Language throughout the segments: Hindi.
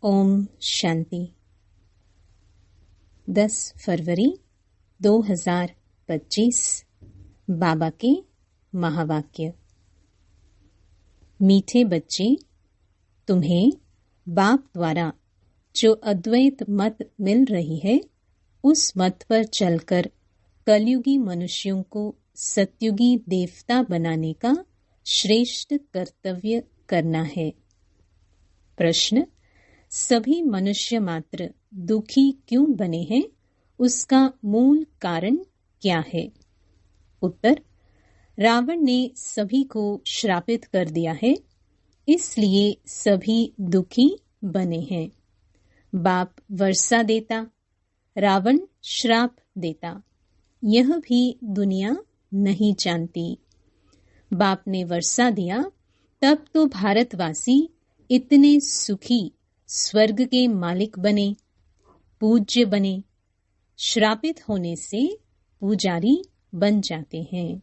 ओम शांति। 10 फरवरी 2025 बाबा के महावाक्य। मीठे बच्चे, तुम्हें बाप द्वारा जो अद्वैत मत मिल रही है, उस मत पर चलकर कलयुगी मनुष्यों को सतयुगी देवता बनाने का श्रेष्ठ कर्तव्य करना है। प्रश्न: सभी मनुष्य मात्र दुखी क्यों बने हैं? उसका मूल कारण क्या है? उत्तर: रावण ने सभी को श्रापित कर दिया है, इसलिए सभी दुखी बने हैं। बाप वर्षा देता, रावण श्राप देता। यह भी दुनिया नहीं जानती। बाप ने वर्षा दिया, तब तो भारतवासी इतने सुखी स्वर्ग के मालिक बने, पूज्य बने। श्रापित होने से पुजारी बन जाते हैं।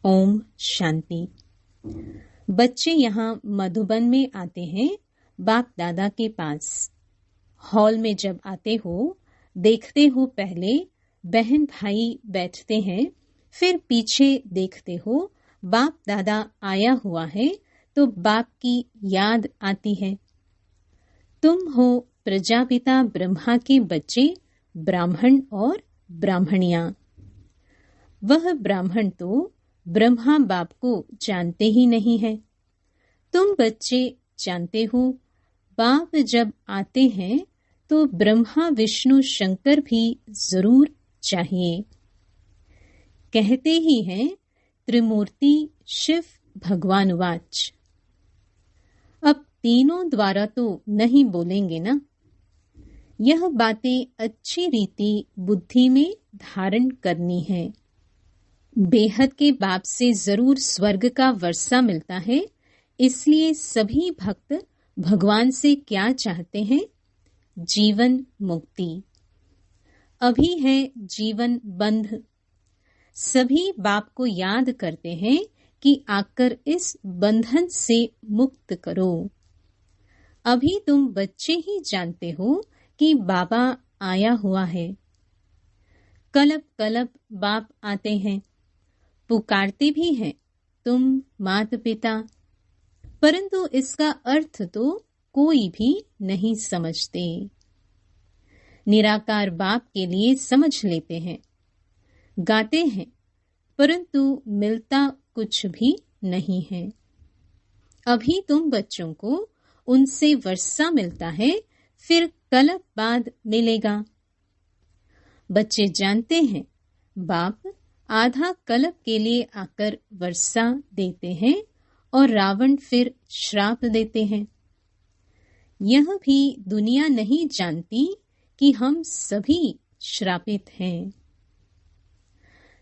ओम शांति। बच्चे यहाँ मधुबन में आते हैं बाप दादा के पास। हॉल में जब आते हो, देखते हो पहले बहन भाई बैठते हैं, फिर पीछे देखते हो बाप दादा आया हुआ है, तो बाप की याद आती है। तुम हो प्रजापिता ब्रह्मा के बच्चे, ब्राह्मण और ब्राह्मणियां। वह ब्राह्मण तो ब्रह्मा बाप को जानते ही नहीं है। तुम बच्चे जानते हो, बाप जब आते हैं तो ब्रह्मा विष्णु शंकर भी जरूर चाहिए। कहते ही हैं त्रिमूर्ति शिव भगवान वाच। अब तीनों द्वारा तो नहीं बोलेंगे ना। यह बातें अच्छी रीति बुद्धि में धारण करनी है। बेहद के बाप से जरूर स्वर्ग का वर्षा मिलता है, इसलिए सभी भक्त भगवान से क्या चाहते हैं? जीवन मुक्ति। अभी है जीवन बंध। सभी बाप को याद करते हैं कि आकर इस बंधन से मुक्त करो। अभी तुम बच्चे ही जानते हो कि बाबा आया हुआ है। कलब कलब बाप आते हैं, पुकारते भी हैं तुम माता पिता, परंतु इसका अर्थ तो कोई भी नहीं समझते। निराकार बाप के लिए समझ लेते हैं, गाते हैं, परंतु मिलता कुछ भी नहीं है। अभी तुम बच्चों को उनसे वर्षा मिलता है, फिर कलब बाद मिलेगा। बच्चे जानते हैं बाप आधा कलब के लिए आकर वर्षा देते हैं और रावण फिर श्राप देते हैं। यह भी दुनिया नहीं जानती कि हम सभी श्रापित हैं।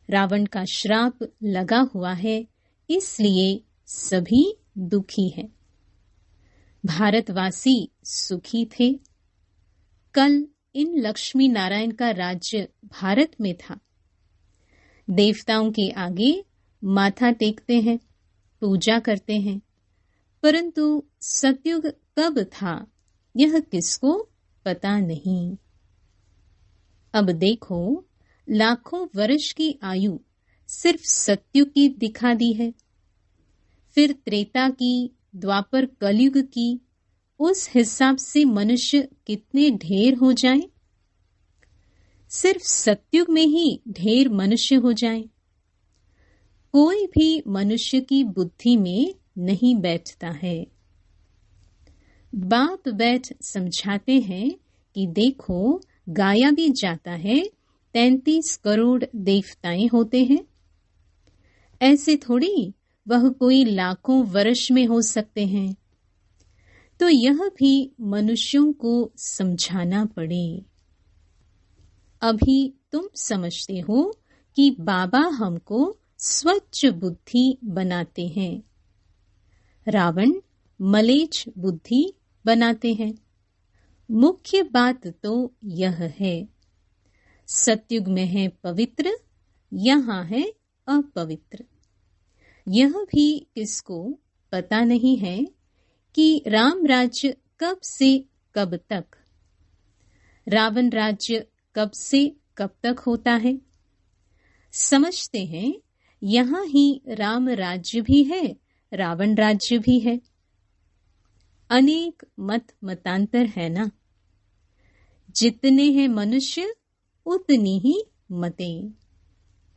रावण का श्राप लगा हुआ है, इसलिए सभी दुखी हैं। भारतवासी सुखी थे। कल इन लक्ष्मी नारायण का राज्य भारत में था। देवताओं के आगे माथा टेकते हैं, पूजा करते हैं, परंतु सतयुग कब था यह किसको पता नहीं। अब देखो, लाखों वर्ष की आयु सिर्फ सतयुग की दिखा दी है, फिर त्रेता की, द्वापर कलयुग की, उस हिसाब से मनुष्य कितने ढेर हो जाएं? सिर्फ सतयुग में ही ढेर मनुष्य हो जाएं। कोई भी मनुष्य की बुद्धि में नहीं बैठता है। बाप बैठ समझाते हैं कि देखो, गाया भी जाता है 33 करोड़ देवताएं होते हैं। ऐसे थोड़ी वह कोई लाखों वर्ष में हो सकते हैं। तो यह भी मनुष्यों को समझाना पड़े। अभी तुम समझते हो कि बाबा हमको स्वच्छ बुद्धि बनाते हैं, रावण मलेच्छ बुद्धि बनाते हैं। मुख्य बात तो यह है, सतयुग में है पवित्र, यहाँ है अपवित्र। यह भी किसको पता नहीं है कि राम राज्य कब से कब तक, रावण राज्य कब से कब तक होता है। समझते हैं यहाँ ही राम राज्य भी है, रावण राज्य भी है। अनेक मत मतांतर है ना। जितने हैं मनुष्य उतनी ही मतें।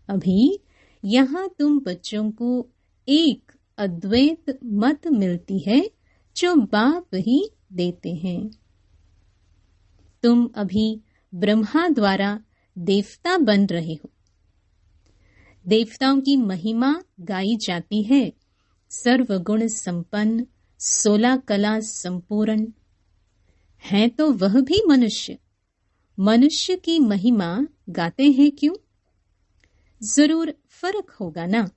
अभी यहाँ तुम बच्चों को एक अद्वैत मत मिलती है जो बाप ही देते हैं। तुम अभी ब्रह्मा द्वारा देवता बन रहे हो। देवताओं की महिमा गाई जाती है, सर्वगुण संपन्न, 16 कला संपूर्ण है। तो वह भी मनुष्य, मनुष्य की महिमा गाते हैं क्यों? जरूर फर्क होगा ना।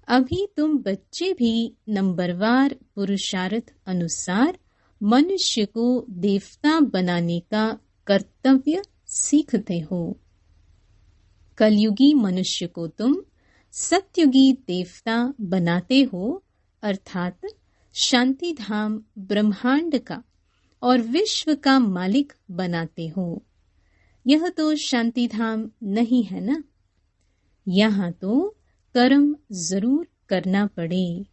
अभी तुम बच्चे भी नंबरवार पुरुषार्थ अनुसार मनुष्य को देवता बनाने का कर्तव्य सीखते हो। कलयुगी मनुष्य को तुम सत्युगी देवता बनाते हो, अर्थात शांति धाम ब्रह्मांड का और विश्व का मालिक बनाते हो। यह तो शांति धाम नहीं है ना। यहाँ तो कर्म जरूर करना पड़े।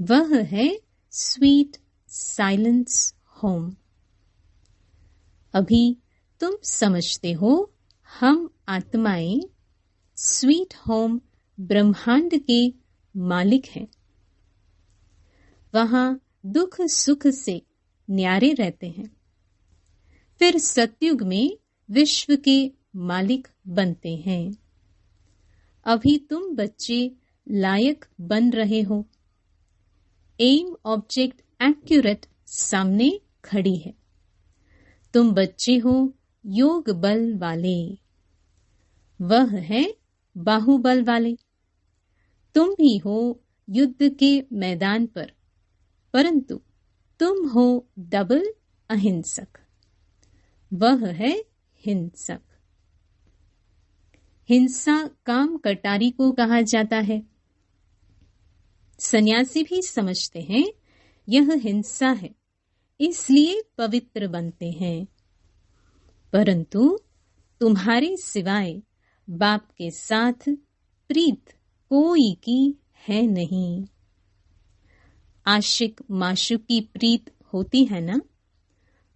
वह है स्वीट साइलेंस होम। अभी तुम समझते हो हम आत्माएं स्वीट होम ब्रह्मांड के मालिक हैं। वहां दुख सुख से न्यारे रहते हैं। फिर सतयुग में विश्व के मालिक बनते हैं। अभी तुम बच्चे लायक बन रहे हो। एम ऑब्जेक्ट एक्यूरेट सामने खड़ी है। तुम बच्चे हो योग बल वाले, वह है बाहुबल वाले। तुम भी हो युद्ध के मैदान पर, परंतु तुम हो डबल अहिंसक, वह है हिंसक। हिंसा काम कटारी को कहा जाता है। सन्यासी भी समझते हैं यह हिंसा है, इसलिए पवित्र बनते हैं। परंतु तुम्हारे सिवाय बाप के साथ प्रीत कोई की है नहीं। आशिक माशुक की प्रीत होती है ना।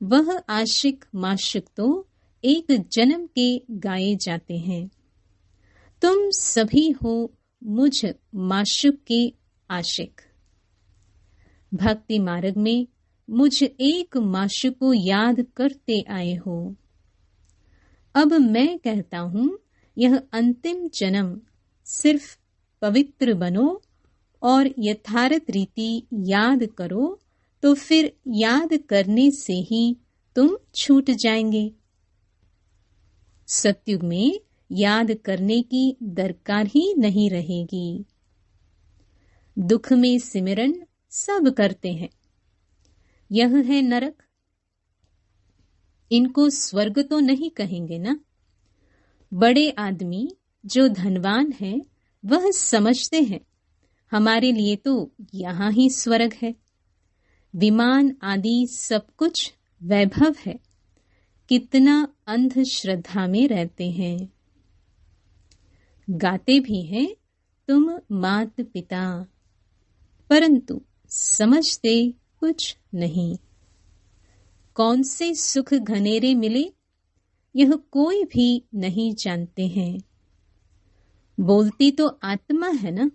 वह आशिक माशुक तो एक जन्म के गाए जाते हैं। तुम सभी हो मुझ माशुक के आशिक। भक्ति मार्ग में मुझ एक माशुक को याद करते आए हो। अब मैं कहता हूं यह अंतिम जन्म सिर्फ पवित्र बनो और यथार्थ रीति याद करो, तो फिर याद करने से ही तुम छूट जाएंगे। सतयुग में याद करने की दरकार ही नहीं रहेगी। दुख में सिमरन सब करते हैं। यह है नरक। इनको स्वर्ग तो नहीं कहेंगे ना। बड़े आदमी जो धनवान है वह समझते हैं हमारे लिए तो यहाँ ही स्वर्ग है। विमान आदि सब कुछ वैभव है। कितना अंधश्रद्धा में रहते हैं। गाते भी हैं तुम मात पिता, परंतु समझते कुछ नहीं। कौन से सुख घनेरे मिले यह कोई भी नहीं जानते हैं। बोलती तो आत्मा है ना।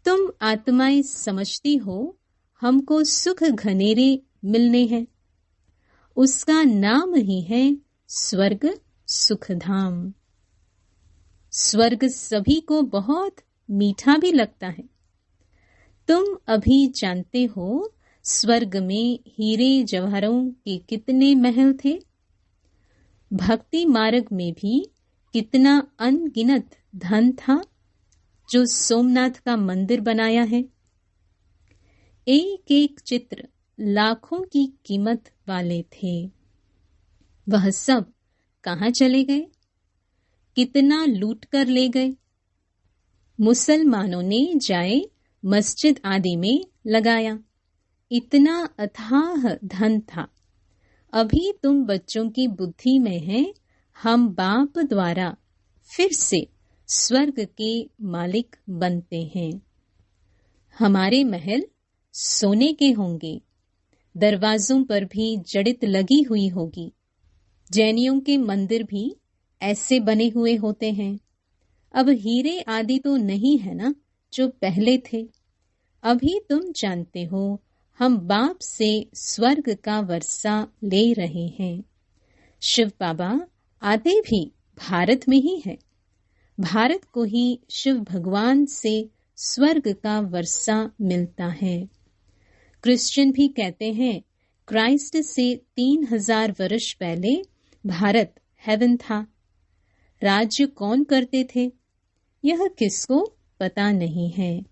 तुम आत्माएं समझती हो हमको सुख घनेरे मिलने हैं। उसका नाम ही है स्वर्ग सुखधाम। स्वर्ग सभी को बहुत मीठा भी लगता है। तुम अभी जानते हो स्वर्ग में हीरे जवाहरों के कितने महल थे। भक्ति मार्ग में भी कितना अनगिनत धन था जो सोमनाथ का मंदिर बनाया है। एक एक चित्र लाखों की कीमत वाले थे। वह सब कहाँ चले गए? कितना लूट कर ले गए। मुसलमानों ने जाए मस्जिद आदि में लगाया, इतना अथाह धन था। अभी तुम बच्चों की बुद्धि में है। हम बाप द्वारा फिर से स्वर्ग के मालिक बनते हैं। हमारे महल सोने के होंगे, दरवाजों पर भी जड़ित लगी हुई होगी। जैनियों के मंदिर भी ऐसे बने हुए होते हैं। अब हीरे आदि तो नहीं है ना जो पहले थे। अभी तुम जानते हो हम बाप से स्वर्ग का वर्षा ले रहे हैं। शिव बाबा आते भी भारत में ही है। भारत को ही शिव भगवान से स्वर्ग का वर्षा मिलता है। क्रिश्चियन भी कहते हैं क्राइस्ट से 3000 वर्ष पहले भारत हेवन था। राज्य कौन करते थे यह किसको पता नहीं है।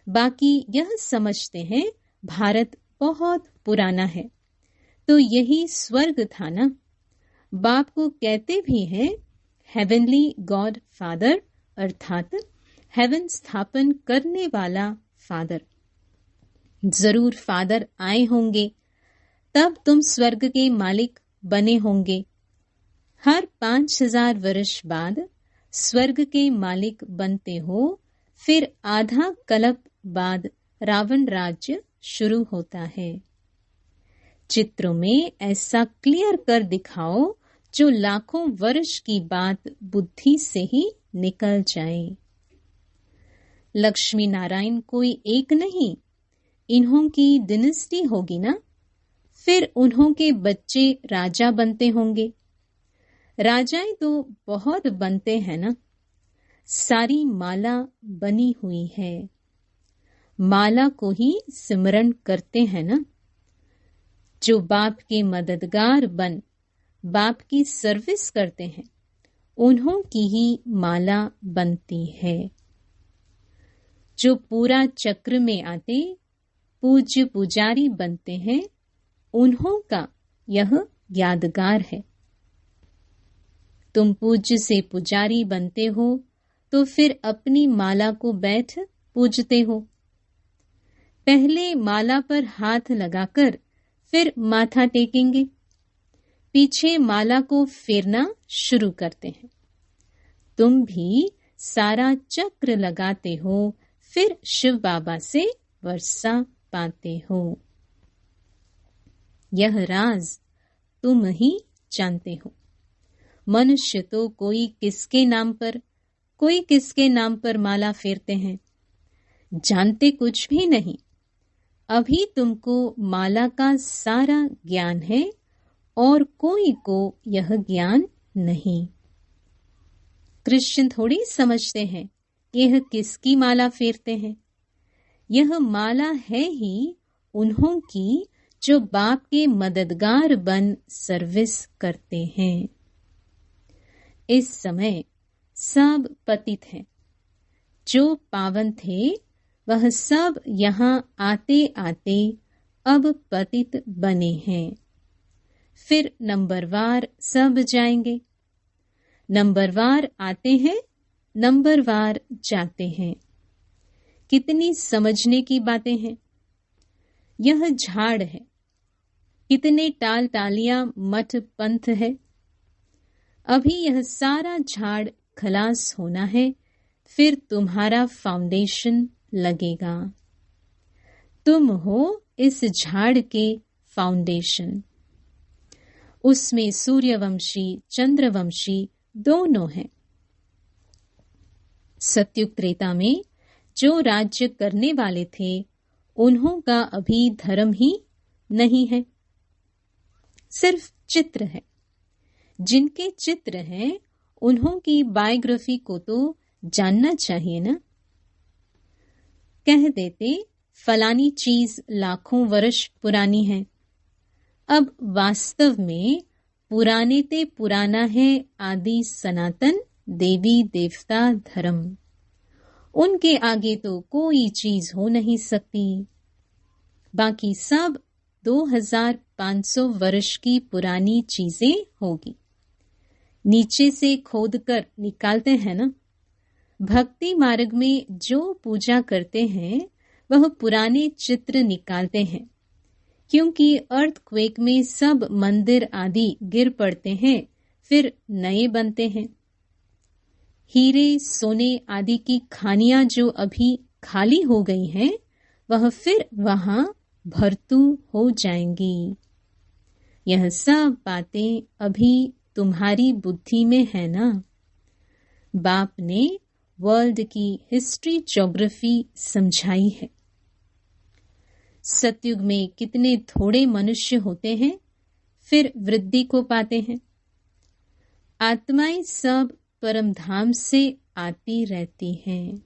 बाकी यह समझते हैं भारत बहुत पुराना है, तो यही स्वर्ग था ना। बाप को कहते भी हैं हेवनली गॉड फादर, अर्थात हेवन स्थापन करने वाला फादर। जरूर फादर आए होंगे, तब तुम स्वर्ग के मालिक बने होंगे। हर 5000 वर्ष बाद स्वर्ग के मालिक बनते हो। फिर आधा कल्प बाद रावण राज्य शुरू होता है। चित्रों में ऐसा क्लियर कर दिखाओ जो लाखों वर्ष की बात बुद्धि से ही निकल जाए। लक्ष्मी नारायण कोई एक नहीं, इन्हों की डिनेस्टी होगी ना। फिर उन्हों के बच्चे राजा बनते होंगे। राजाएं तो बहुत बनते हैं ना। सारी माला बनी हुई है। माला को ही सिमरण करते हैं ना। जो बाप के मददगार बन बाप की सर्विस करते हैं, उन्हों की ही माला बनती है। जो पूरा चक्र में आते पूज्य पुजारी बनते हैं, उन्हों का यह यादगार है। तुम पूज्य से पुजारी बनते हो तो फिर अपनी माला को बैठ पूजते हो। पहले माला पर हाथ लगाकर फिर माथा टेकेंगे, पीछे माला को फेरना शुरू करते हैं। तुम भी सारा चक्र लगाते हो, फिर शिव बाबा से वर्षा पाते हो। यह राज तुम ही जानते हो। मनुष्य तो कोई किसके नाम पर, कोई किसके नाम पर माला फेरते हैं, जानते कुछ भी नहीं। अभी तुमको माला का सारा ज्ञान है और कोई को यह ज्ञान नहीं। क्रिश्चियन थोड़ी समझते हैं यह किसकी माला फेरते हैं। यह माला है ही उन्हों की जो बाप के मददगार बन सर्विस करते हैं। इस समय सब पतित हैं। जो पावन थे वह सब यहाँ आते आते अब पतित बने हैं। फिर नंबरवार सब जाएंगे। नंबरवार आते हैं, नंबरवार जाते हैं। कितनी समझने की बातें हैं। यह झाड़ है, कितने टाल टालियां मठ पंथ है। अभी यह सारा झाड़ खलास होना है, फिर तुम्हारा फाउंडेशन लगेगा। तुम हो इस झाड़ के फाउंडेशन। उसमें सूर्यवंशी चंद्रवंशी दोनों हैं। सत्युग त्रेता में जो राज्य करने वाले थे, उन्हों का अभी धर्म ही नहीं है, सिर्फ चित्र है। जिनके चित्र हैं उन्हों की बायोग्राफी को तो जानना चाहिए ना। कह देते फलानी चीज लाखों वर्ष पुरानी है। अब वास्तव में पुराने ते पुराना है आदि सनातन देवी देवता धर्म। उनके आगे तो कोई चीज हो नहीं सकती। बाकी सब 2500 वर्ष की पुरानी चीजें होगी। नीचे से खोदकर निकालते हैं ना। भक्ति मार्ग में जो पूजा करते हैं वह पुराने चित्र निकालते हैं क्योंकि अर्थक्वेक में सब मंदिर आदि गिर पड़ते हैं, फिर नए बनते हैं। हीरे सोने आदि की खानियां जो अभी खाली हो गई हैं, वह फिर वहां भरतू हो जाएंगी। यह सब बातें अभी तुम्हारी बुद्धि में है ना। बाप ने वर्ल्ड की हिस्ट्री ज्योग्राफी समझाई है। सतयुग में कितने थोड़े मनुष्य होते हैं, फिर वृद्धि को पाते हैं। आत्माएं सब परमधाम से आती रहती हैं।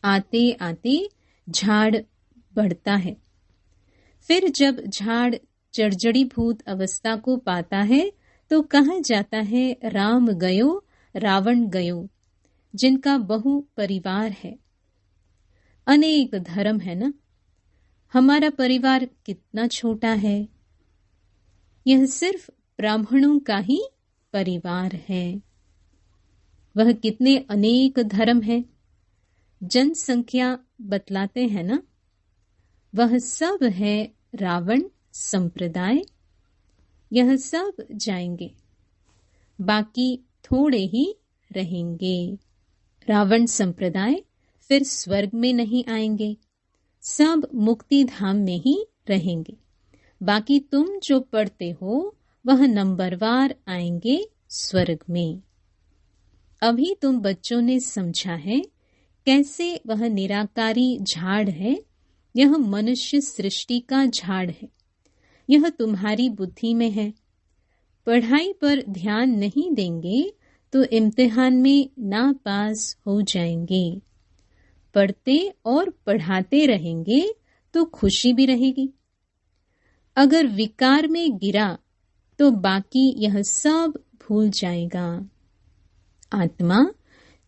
आते आते झाड़ बढ़ता है। फिर जब झाड़ जर्जड़ीभूत अवस्था को पाता है तो कहा जाता है राम गयो रावण गयो, जिनका बहु परिवार है। अनेक धर्म है ना। हमारा परिवार कितना छोटा है। यह सिर्फ ब्राह्मणों का ही परिवार है। वह कितने अनेक धर्म है, जनसंख्या बतलाते हैं ना। वह सब है रावण संप्रदाय। यह सब जाएंगे, बाकी थोड़े ही रहेंगे। रावण संप्रदाय फिर स्वर्ग में नहीं आएंगे, सब मुक्ति धाम में ही रहेंगे। बाकी तुम जो पढ़ते हो वह नंबरवार आएंगे स्वर्ग में। अभी तुम बच्चों ने समझा है कैसे वह निराकारी झाड़ है। यह मनुष्य सृष्टि का झाड़ है। यह तुम्हारी बुद्धि में है। पढ़ाई पर ध्यान नहीं देंगे तो इम्तिहान में ना पास हो जाएंगे। पढ़ते और पढ़ाते रहेंगे तो खुशी भी रहेगी। अगर विकार में गिरा तो बाकी यह सब भूल जाएगा। आत्मा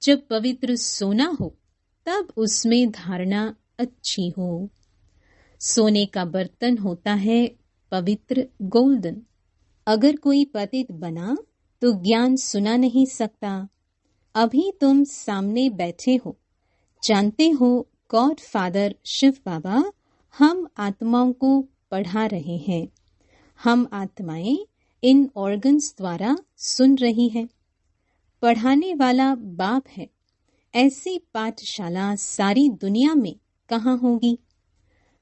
जब पवित्र सोना हो तब उसमें धारणा अच्छी हो। सोने का बर्तन होता है पवित्र गोल्डन। अगर कोई पतित बना तो ज्ञान सुना नहीं सकता। अभी तुम सामने बैठे हो, जानते हो गॉड फादर शिव बाबा हम आत्माओं को पढ़ा रहे हैं। हम आत्माएं इन ऑर्गन्स द्वारा सुन रही हैं। पढ़ाने वाला बाप है। ऐसी पाठशाला सारी दुनिया में कहाँ होगी।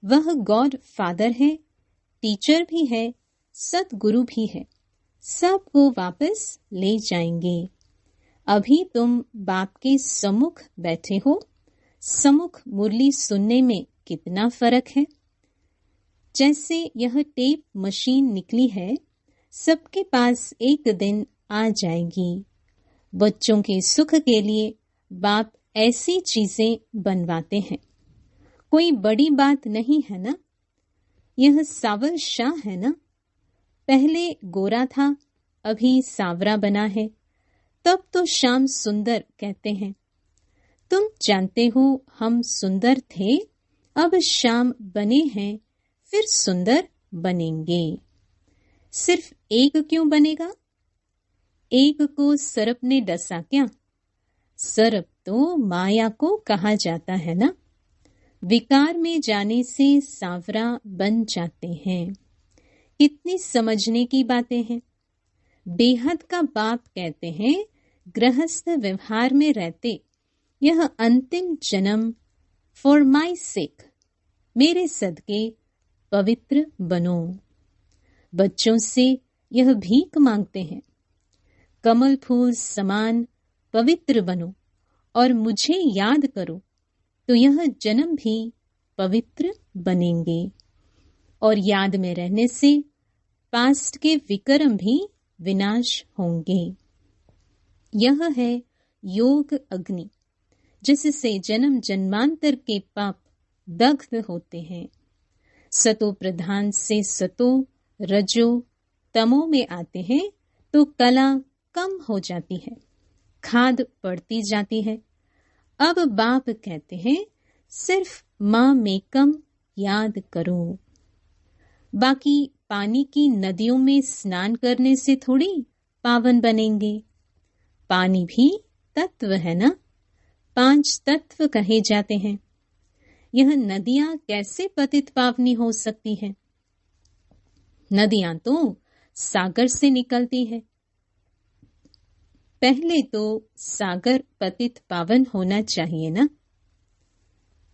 वह गॉड फादर है, टीचर भी है, सतगुरु भी है। सबको वापस ले जाएंगे। अभी तुम बाप के सम्मुख बैठे हो। सम्मुख मुरली सुनने में कितना फर्क है। जैसे यह टेप मशीन निकली है, सबके पास एक दिन आ जाएगी। बच्चों के सुख के लिए बाप ऐसी चीजें बनवाते हैं। कोई बड़ी बात नहीं है ना। यह सावर शाह है ना। पहले गोरा था, अभी सावरा बना है। तब तो श्याम सुंदर कहते हैं। तुम जानते हो हम सुंदर थे, अब श्याम बने हैं, फिर सुंदर बनेंगे। सिर्फ एक क्यों बनेगा। एक को सर्प ने डसा क्या। सर्प तो माया को कहा जाता है ना। विकार में जाने से सांवरा बन जाते हैं। कितनी समझने की बातें हैं। बेहद का बाप कहते हैं गृहस्थ व्यवहार में रहते यह अंतिम जन्म फॉर माई सेक, मेरे सदके पवित्र बनो। बच्चों से यह भीख मांगते हैं, कमल फूल समान पवित्र बनो और मुझे याद करो, तो यह जन्म भी पवित्र बनेंगे। और याद में रहने से पास्ट के विक्रम भी विनाश होंगे। यह है योग अग्नि, जिससे जन्म जन्मांतर के पाप दग्ध होते हैं। सतो प्रधान से सतो रजो तमो में आते हैं तो कला कम हो जाती है, खाद पड़ती जाती है। अब बाप कहते हैं सिर्फ माँ मेकम याद करो। बाकी पानी की नदियों में स्नान करने से थोड़ी पावन बनेंगे। पानी भी तत्व है ना। 5 तत्व कहे जाते हैं। यह नदियां कैसे पतित पावनी हो सकती है? नदियां तो सागर से निकलती है। पहले तो सागर पतित पावन होना चाहिए ना।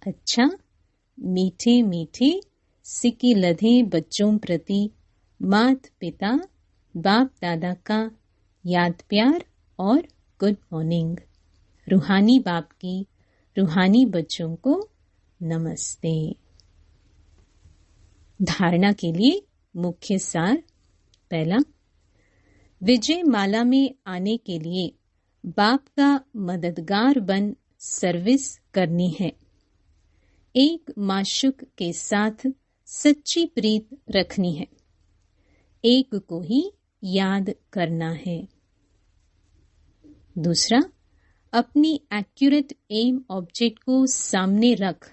अच्छा, मीठे मीठे सिक्के लधे बच्चों प्रति मात पिता बाप दादा का याद प्यार और गुड मॉर्निंग। रूहानी बाप की रूहानी बच्चों को नमस्ते। धारणा के लिए मुख्य सार। पहला, विजय माला में आने के लिए बाप का मददगार बन सर्विस करनी है। एक माशुक के साथ सच्ची प्रीत रखनी है। एक को ही याद करना है। दूसरा, अपनी एक्यूरेट एम ऑब्जेक्ट को सामने रख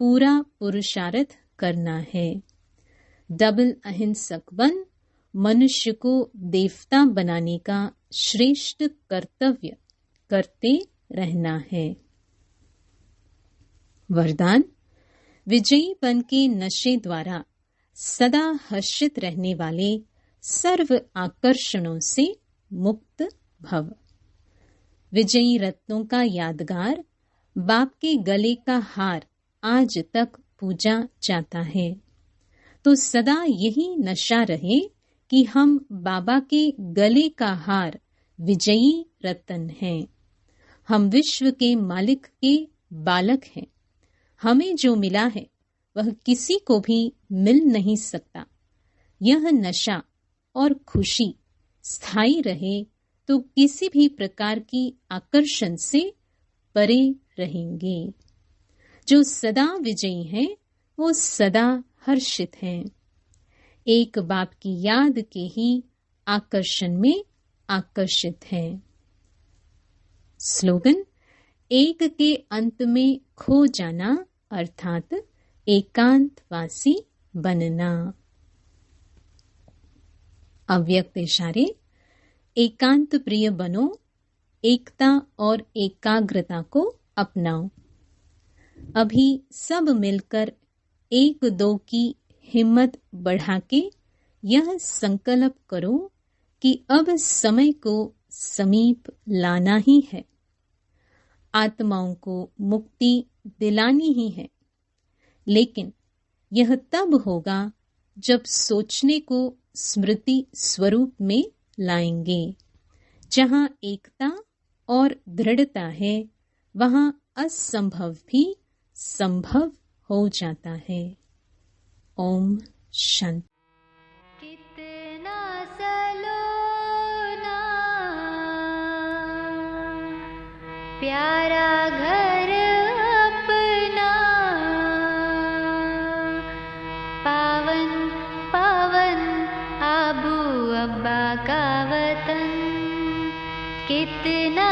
पूरा पुरुषार्थ करना है। डबल अहिंसक बन मनुष्य को देवता बनाने का श्रेष्ठ कर्तव्य करते रहना है। वरदान, विजयी बन के नशे द्वारा सदा हर्षित रहने वाले सर्व आकर्षणों से मुक्त भव। विजयी रत्नों का यादगार बाप के गले का हार आज तक पूजा जाता है, तो सदा यही नशा रहे कि हम बाबा के गले का हार विजयी रतन हैं। हम विश्व के मालिक के बालक हैं। हमें जो मिला है वह किसी को भी मिल नहीं सकता। यह नशा और खुशी स्थायी रहे तो किसी भी प्रकार की आकर्षण से परे रहेंगे। जो सदा विजयी हैं वो सदा हर्षित हैं। एक बाप की याद के ही आकर्षण में आकर्षित हैं। स्लोगन, एक के अंत में खो जाना अर्थात एकांतवासी बनना। अव्यक्त इशारे, एकांत प्रिय बनो, एकता और एकाग्रता को अपनाओ। अभी सब मिलकर एक दो की हिम्मत बढ़ा के यह संकल्प करो कि अब समय को समीप लाना ही है। आत्माओं को मुक्ति दिलानी ही है, लेकिन यह तब होगा जब सोचने को स्मृति स्वरूप में लाएंगे। जहाँ एकता और दृढ़ता है वहाँ असंभव भी संभव हो जाता है। ओम शांति। कितना सलोना प्यारा घर अपना, पावन पावन आबू अब्बा का वतन। कितना